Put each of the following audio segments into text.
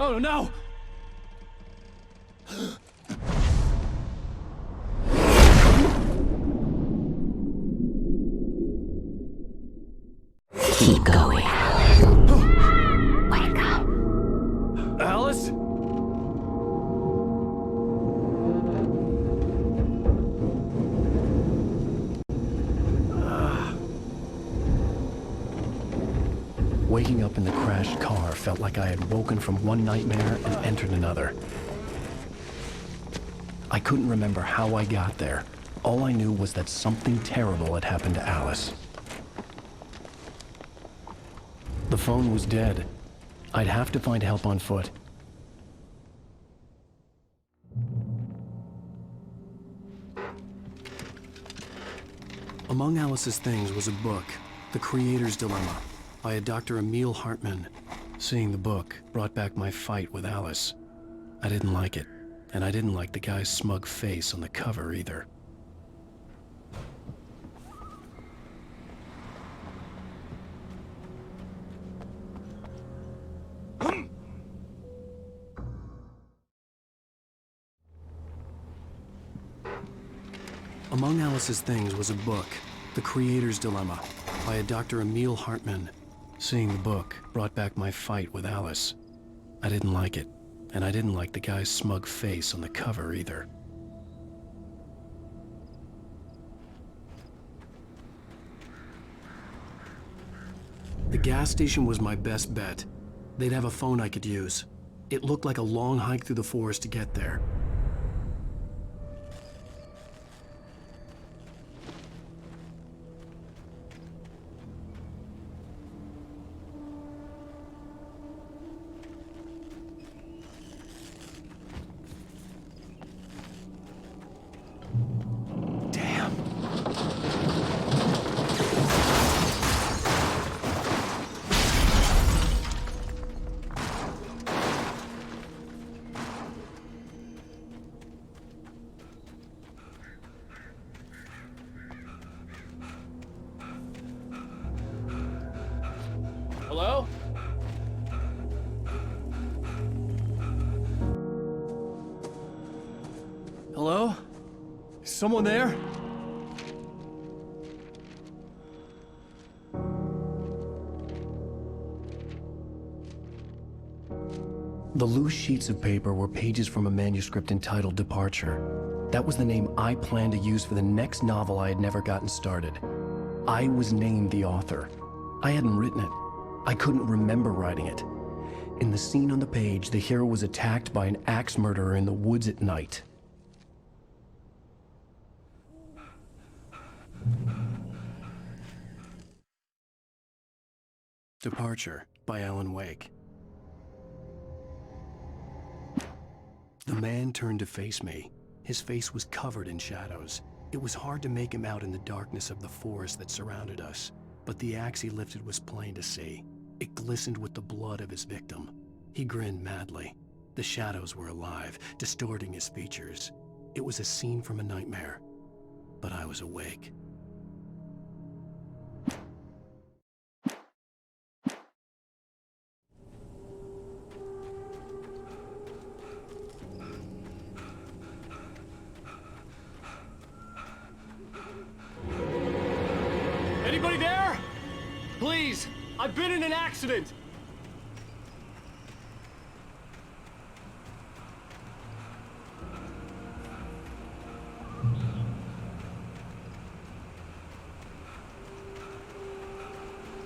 Oh no! Keep going. Wake up. Alice? Waking up in the crashed car felt like I had woken from one nightmare and entered another. I couldn't remember how I got there. All I knew was that something terrible had happened to Alice. The phone was dead. I'd have to find help on foot. Among Alice's things was a book, The Creator's Dilemma, by a Dr. Emil Hartman. Seeing the book brought back my fight with Alice. I didn't like it, and I didn't like the guy's smug face on the cover either. Among Alice's things was a book, The Creator's Dilemma, by a Dr. Emil Hartman. Seeing the book brought back my fight with Alice. I didn't like it, and I didn't like the guy's smug face on the cover either. The gas station was my best bet. They'd have a phone I could use. It looked like a long hike through the forest to get there. Hello? Hello? Is someone there? The loose sheets of paper were pages from a manuscript entitled Departure. That was the name I planned to use for the next novel I had never gotten started. I was named the author. I hadn't written it. I couldn't remember writing it. In the scene on the page, the hero was attacked by an axe murderer in the woods at night. Departure by Alan Wake. The man turned to face me. His face was covered in shadows. It was hard to make him out in the darkness of the forest that surrounded us, but the axe he lifted was plain to see. It glistened with the blood of his victim. He grinned madly. The shadows were alive, distorting his features. It was a scene from a nightmare, but I was awake. Anybody there? Please, I've been in an accident.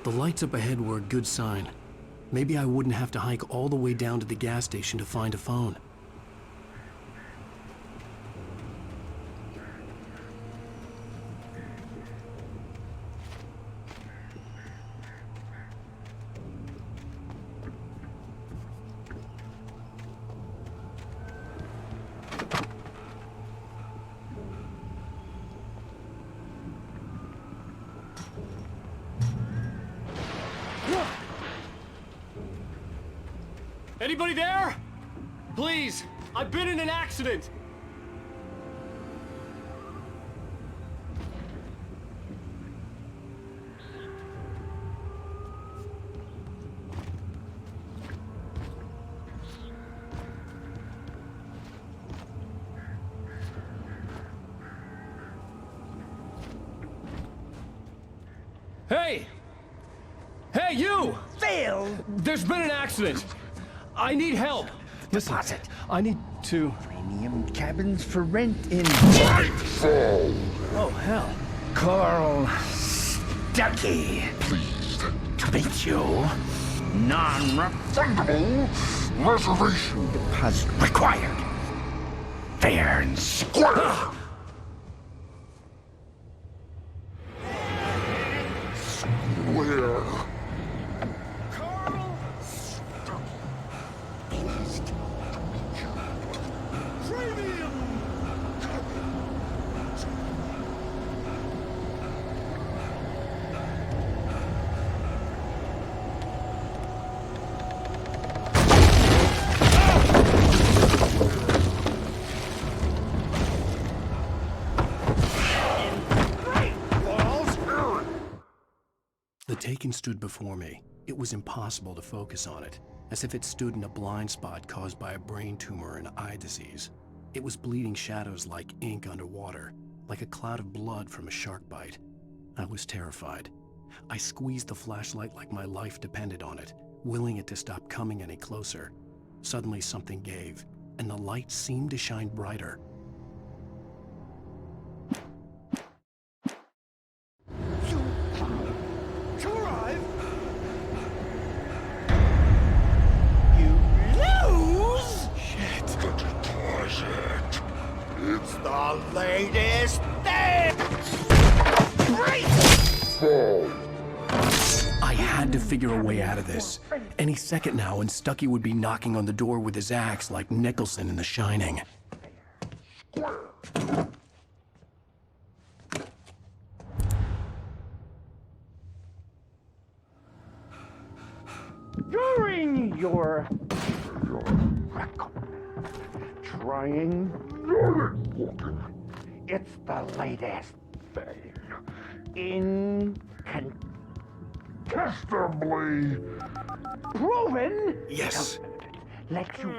The lights up ahead were a good sign. Maybe I wouldn't have to hike all the way down to the gas station to find a phone. Anybody there? Please, I've been in an accident. Hey, you! Phil! There's been an accident. I need help. Listen, Deposit. I need to... Premium cabins for rent in... Oh, hell. Carl Stuckey. Pleased to meet you. Non-refundable reservation deposit required. Fair and square. Square. Carl Stuckey. Pleased to meet you. Premium. The Taken stood before me. It was impossible to focus on it, as if it stood in a blind spot caused by a brain tumor and eye disease. It was bleeding shadows like ink underwater, like a cloud of blood from a shark bite. I was terrified. I squeezed the flashlight like my life depended on it, willing it to stop coming any closer. Suddenly something gave, and the light seemed to shine brighter. It's the latest thing! I had to figure a way out of this. Any second now, and Stuckey would be knocking on the door with his axe like Nicholson in The Shining. During your trying, it's the latest thing. Incontestably proven. Yes. Let you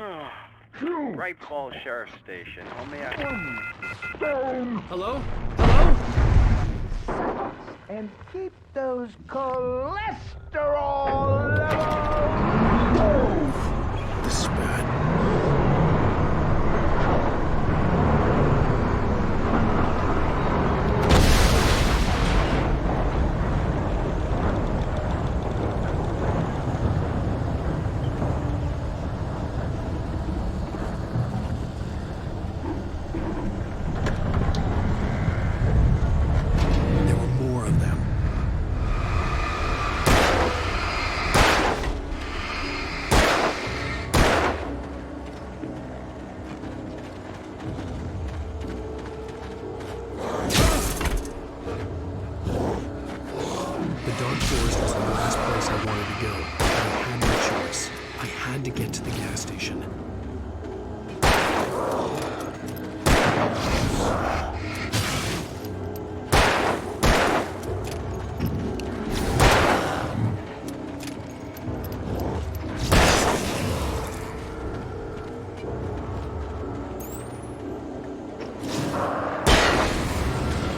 Right Falls Sheriff Station. How may I... stone Hello? Hello? and keep those cholesterol levels. This is bad. There were more of them. The dark forest was the last place I wanted to go, but I had no choice. I had to get to the gas station.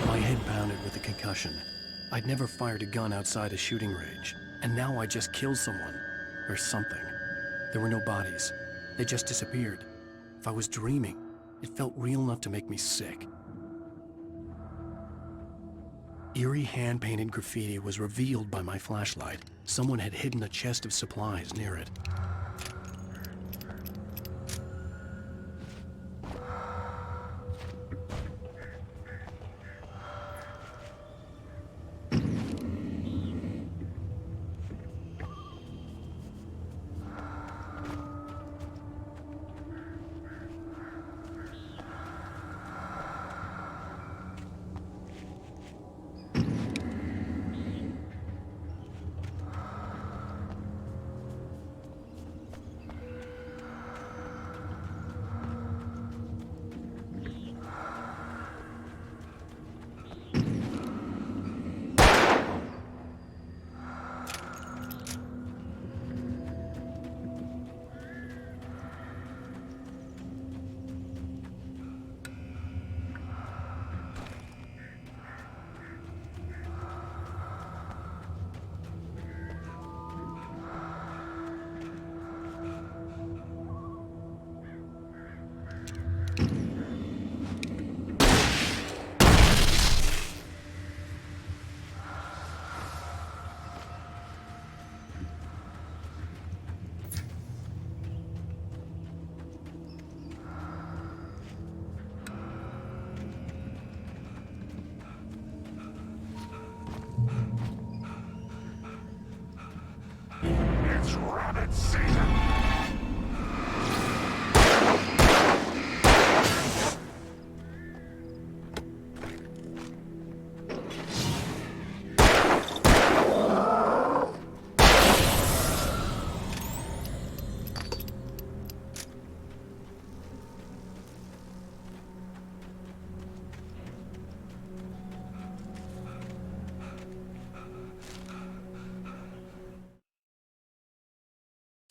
My head pounded with the concussion. I'd never fired a gun outside a shooting range, and now I just killed someone. Or something. There were no bodies. They just disappeared. If I was dreaming, it felt real enough to make me sick. Eerie hand-painted graffiti was revealed by my flashlight. Someone had hidden a chest of supplies near it.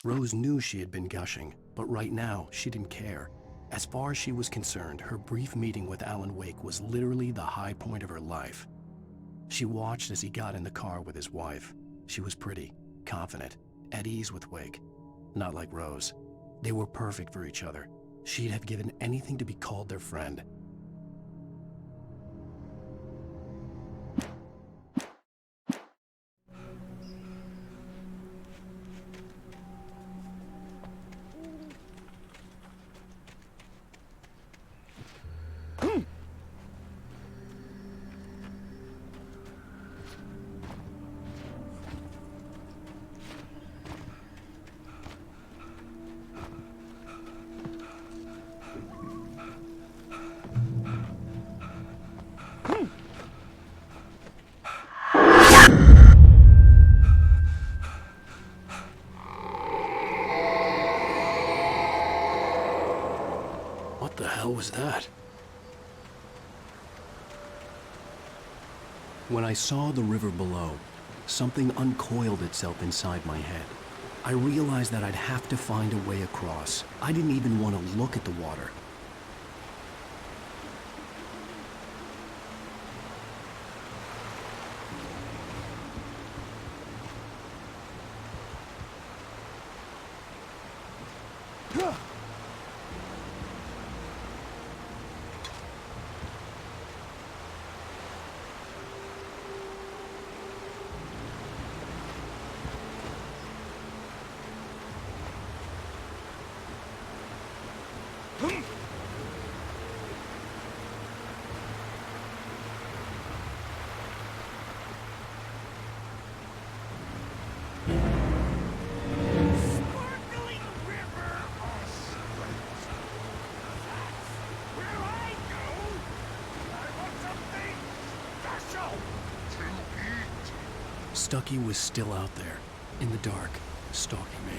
Rose knew she had been gushing, but right now she didn't care. As far as she was concerned, her brief meeting with Alan Wake was literally the high point of her life. She watched as he got in the car with his wife. She was pretty, confident, at ease with Wake. Not like Rose. They were perfect for each other. She'd have given anything to be called their friend. What the hell was that? When I saw the river below, something uncoiled itself inside my head. I realized that I'd have to find a way across. I didn't even want to look at the water. Sparkling river or springs. That's where I go. I want something special to eat. Stucky was still out there, in the dark, stalking me.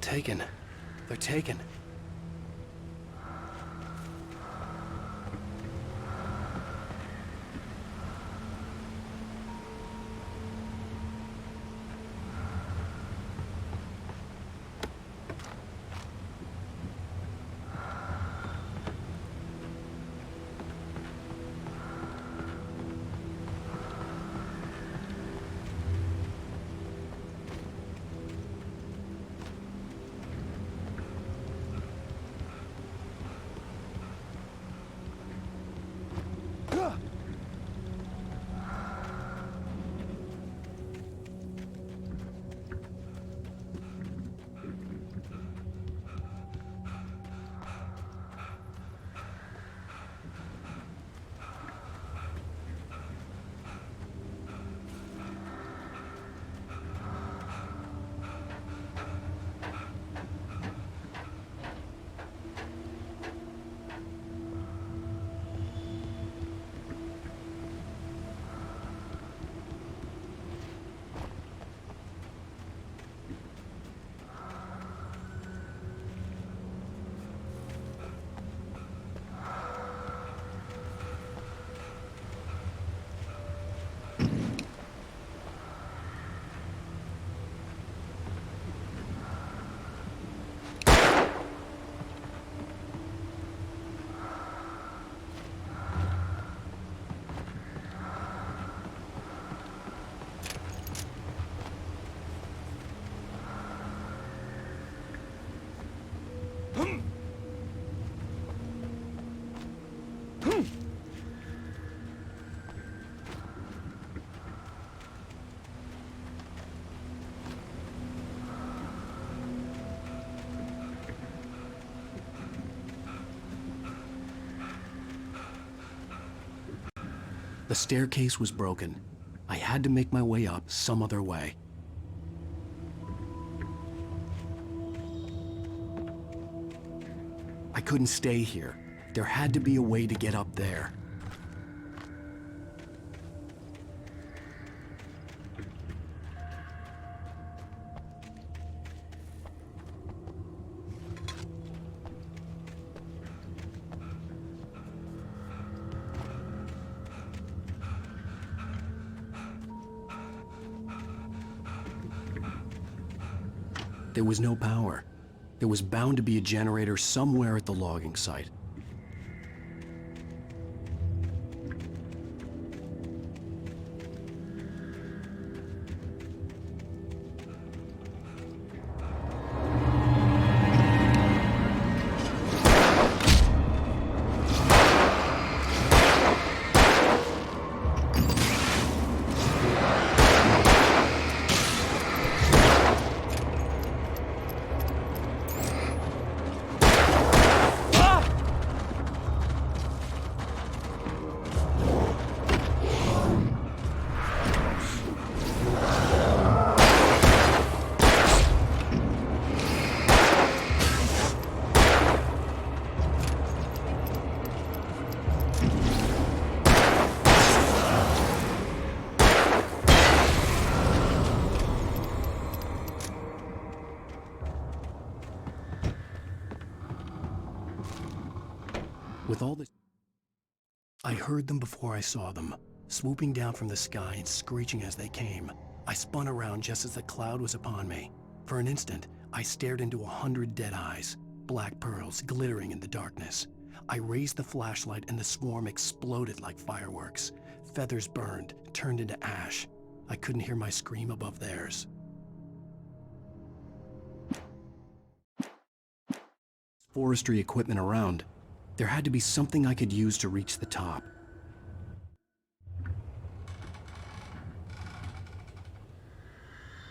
Taken. They're taken. The staircase was broken. I had to make my way up some other way. I couldn't stay here. There had to be a way to get up there. There was no power. There was bound to be a generator somewhere at the logging site. With all this, I heard them before I saw them, swooping down from the sky and screeching as they came. I spun around just as the cloud was upon me. For an instant, I stared into 100 dead eyes, black pearls glittering in the darkness. I raised the flashlight and the swarm exploded like fireworks. Feathers burned, turned into ash. I couldn't hear my scream above theirs. Forestry equipment around. There had to be something I could use to reach the top.